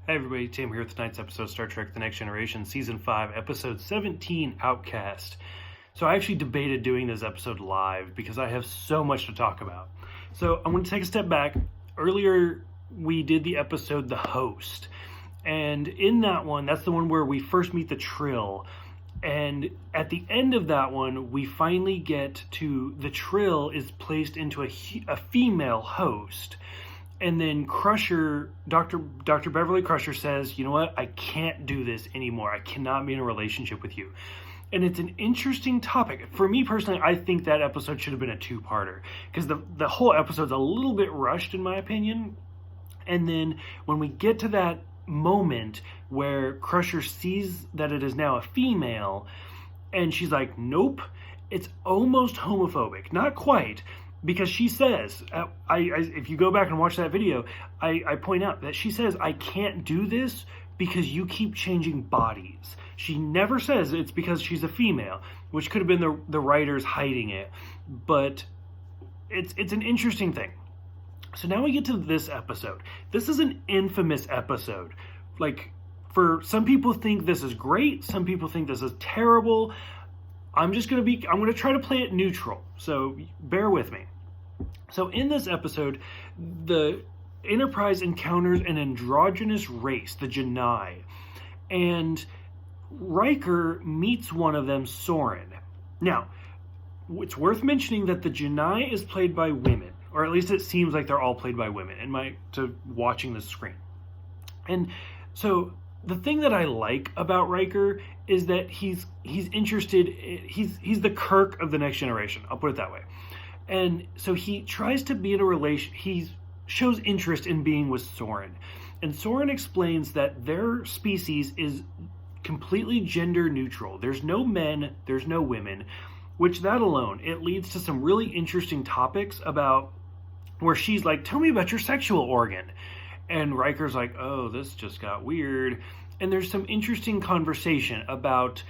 Hey everybody, Tim here with tonight's episode of Star Trek The Next Generation, Season 5, Episode 17, Outcast. So I actually debated doing this episode live because I have so much to talk about. So I'm going to take a step back. Earlier we did the episode The Host. And in that one, that's the one where we first meet the Trill. And at the end of that one, we finally get to the Trill is placed into a female host. And then Crusher, Dr. Beverly Crusher says, you know what, I can't do this anymore. I cannot be in a relationship with you. And it's an interesting topic. For me personally, I think that episode should have been a two-parter. Because the whole episode's a little bit rushed, in my opinion. And then when we get to that moment where Crusher sees that it is now a female, and she's like, nope, it's almost homophobic. Not quite. Because she says, if you go back and watch that video, I point out that she says, I can't do this because you keep changing bodies. She never says it's because she's a female, which could have been the writers hiding it. But it's an interesting thing. So now we get to this episode. This is an infamous episode. Like, for some people think this is great. Some people think this is terrible. I'm going to try to play it neutral. So bear with me. So in this episode, the Enterprise encounters an androgynous race, the Janai, and Riker meets one of them, Soren. Now, it's worth mentioning that the Janai is played by women, or at least it seems like they're all played by women to watching the screen. And so the thing that I like about Riker is that he's interested, he's the Kirk of the Next Generation, I'll put it that way. And so he tries to be in a relation, he shows interest in being with Soren. And Soren explains that their species is completely gender neutral. There's no men, there's no women, which that alone, it leads to some really interesting topics about where she's like, tell me about your sexual organ. And Riker's like, oh, this just got weird. And there's some interesting conversation about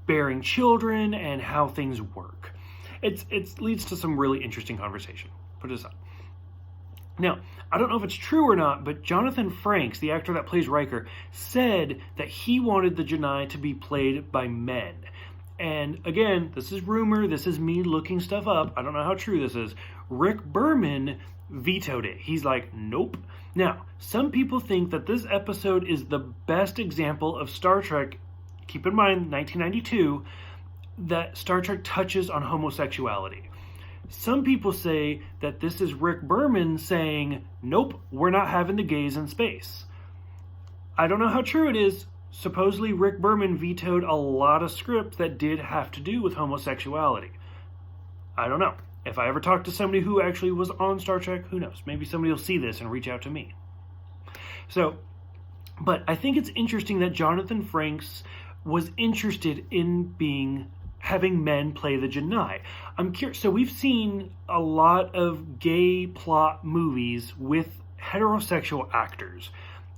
bearing children and how things work. It leads to some really interesting conversation. Put it aside. Now, I don't know if it's true or not, but Jonathan Frakes, the actor that plays Riker, said that he wanted the Janai to be played by men. And again, this is rumor, this is me looking stuff up. I don't know how true this is. Rick Berman vetoed it. He's like, nope. Now, some people think that this episode is the best example of Star Trek, keep in mind, 1992, that Star Trek touches on homosexuality. Some people say that this is Rick Berman saying, nope, we're not having the gays in space. I don't know how true it is. Supposedly Rick Berman vetoed a lot of scripts that did have to do with homosexuality. I don't know. If I ever talk to somebody who actually was on Star Trek, who knows? Maybe somebody will see this and reach out to me. So, but I think it's interesting that Jonathan Frakes was interested in having men play the Janai. I'm curious. So we've seen a lot of gay plot movies with heterosexual actors.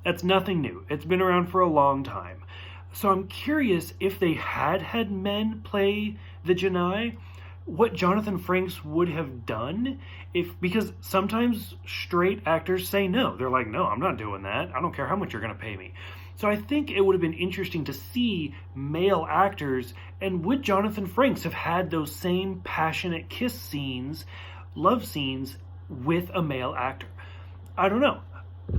That's nothing new. It's been around for a long time. So I'm curious if they had men play the Janai, what Jonathan Frakes would have done, because sometimes straight actors say no. They're like, no, I'm not doing that. I don't care how much you're going to pay me. So I think it would have been interesting to see male actors, and would Jonathan Frakes have had those same passionate kiss scenes, love scenes, with a male actor? I don't know.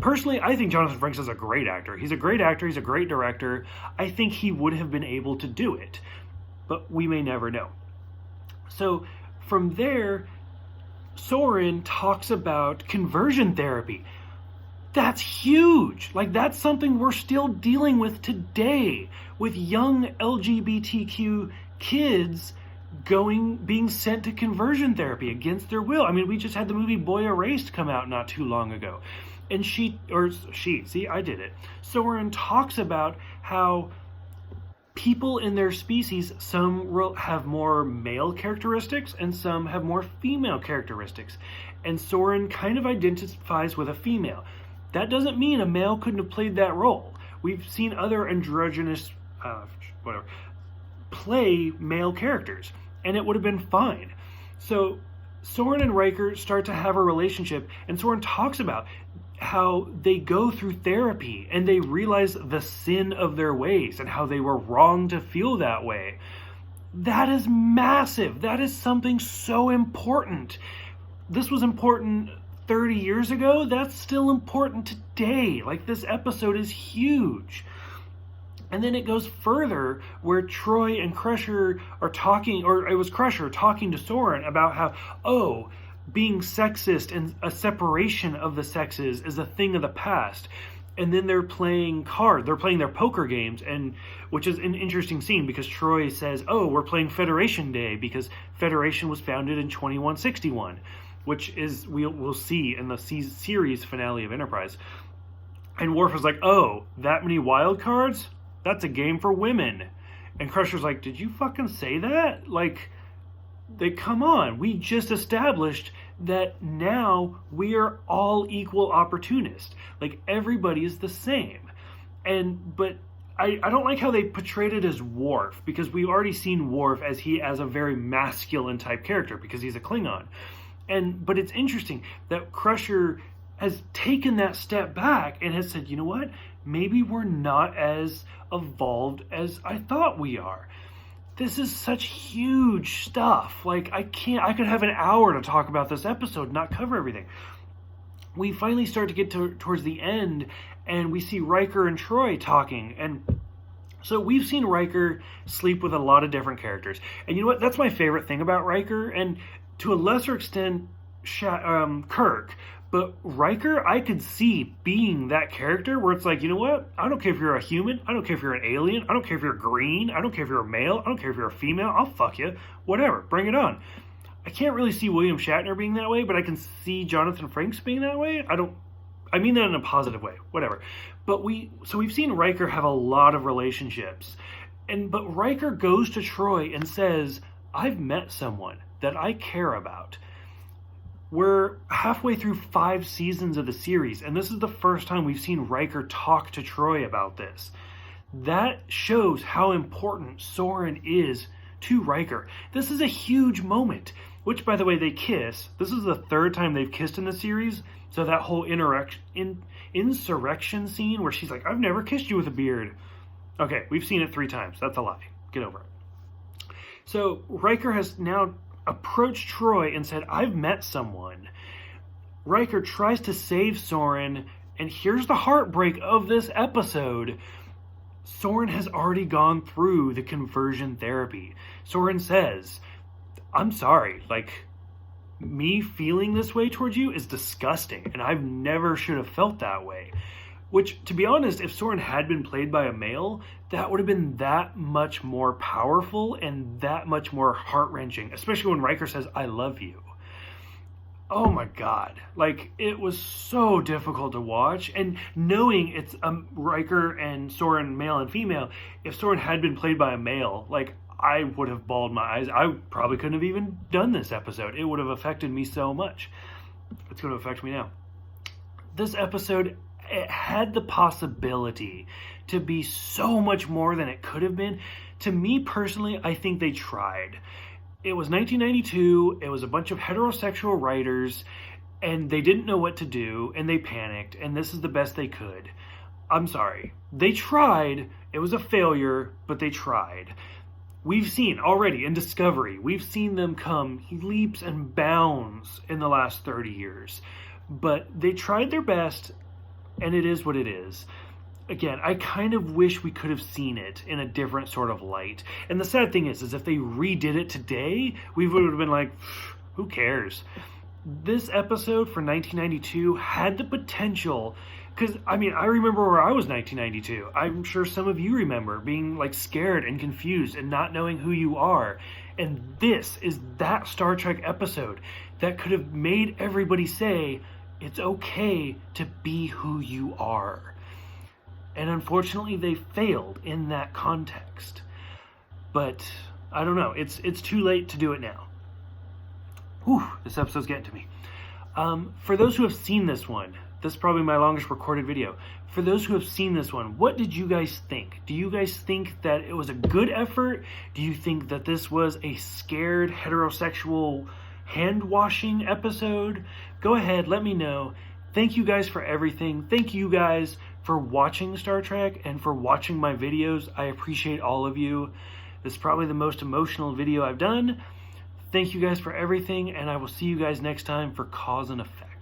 Personally, I think Jonathan Frakes is a great actor. He's a great actor. He's a great director. I think he would have been able to do it, but we may never know. So from there, Soren talks about conversion therapy. That's huge. Like, that's something we're still dealing with today with young LGBTQ kids being sent to conversion therapy against their will. I mean, we just had the movie Boy Erased come out not too long ago. And Soren talks about how people in their species, some have more male characteristics and some have more female characteristics. And Soren kind of identifies with a female. That doesn't mean a male couldn't have played that role. We've seen other androgynous, play male characters, and it would have been fine. So Soren and Riker start to have a relationship, and Soren talks about how they go through therapy and they realize the sin of their ways and how they were wrong to feel that way. That is massive. That is something so important. This was important 30 years ago. That's still important today. Like, this episode is huge. And then it goes further where Troy and Crusher are talking, or it was Crusher talking to Soren about how, being sexist and a separation of the sexes is a thing of the past. And then they're playing cards. They're playing their poker games, and which is an interesting scene because Troy says, we're playing Federation Day because Federation was founded in 2161, which is, we'll see in the series finale of Enterprise. And Worf is like, that many wild cards? That's a game for women. And Crusher's like, did you fucking say that? Like, come on. We just established that now we are all equal opportunists. Like, everybody is the same. But I don't like how they portrayed it as Worf, because we've already seen Worf as a very masculine type character because he's a Klingon. But it's interesting that Crusher has taken that step back and has said, you know what? Maybe we're not as evolved as I thought we are. This is such huge stuff. Like, I could have an hour to talk about this episode and not cover everything. We finally start to get towards the end, and we see Riker and Troy talking. And so we've seen Riker sleep with a lot of different characters. And you know what? That's my favorite thing about Riker, and to a lesser extent, Kirk. But Riker, I could see being that character where it's like, you know what? I don't care if you're a human. I don't care if you're an alien. I don't care if you're green. I don't care if you're a male. I don't care if you're a female. I'll fuck you. Whatever. Bring it on. I can't really see William Shatner being that way, but I can see Jonathan Frakes being that way. I mean that in a positive way. Whatever. But we've seen Riker have a lot of relationships. But Riker goes to Troy and says, I've met someone that I care about. We're halfway through 5 seasons of the series, and this is the first time we've seen Riker talk to Troy about this. That shows how important Soren is to Riker. This is a huge moment, which, by the way, they kiss. This is the 3rd time they've kissed in the series, so that whole insurrection scene where she's like, I've never kissed you with a beard. Okay, we've seen it 3 times. That's a lie. Get over it. So Riker has now approached Troy and said, I've met someone. Riker tries to save Soren, and here's the heartbreak of this episode. Soren has already gone through the conversion therapy. Soren says, I'm sorry, like, me feeling this way towards you is disgusting, and I've never should have felt that way. Which, to be honest, if Soren had been played by a male, that would have been that much more powerful and that much more heart-wrenching, especially when Riker says, I love you. Oh my God. Like, it was so difficult to watch. And knowing it's Riker and Soren, male and female, if Soren had been played by a male, like, I would have bawled my eyes. I probably couldn't have even done this episode. It would have affected me so much. It's going to affect me now. This episode, it had the possibility to be so much more than it could have been. To me personally, I think they tried. It was 1992, it was a bunch of heterosexual writers, and they didn't know what to do, and they panicked, and this is the best they could. I'm sorry. They tried, it was a failure, but they tried. We've seen already in Discovery, we've seen them come leaps and bounds in the last 30 years. But they tried their best, and it is what it is. Again, I kind of wish we could have seen it in a different sort of light. And the sad thing is if they redid it today, we would have been like, who cares? This episode for 1992 had the potential, because, I mean, I remember where I was 1992. I'm sure some of you remember being, like, scared and confused and not knowing who you are. And this is that Star Trek episode that could have made everybody say, it's okay to be who you are. And unfortunately, they failed in that context. But, I don't know. It's too late to do it now. Whew, this episode's getting to me. For those who have seen this one, this is probably my longest recorded video. For those who have seen this one, what did you guys think? Do you guys think that it was a good effort? Do you think that this was a scared heterosexual hand-washing episode? Go ahead, let me know. thank you guys for everything. Thank you guys for watching Star Trek and for watching my videos. I appreciate all of you. This is probably the most emotional video I've done. Thank you guys for everything, and I will see you guys next time for Cause and Effect.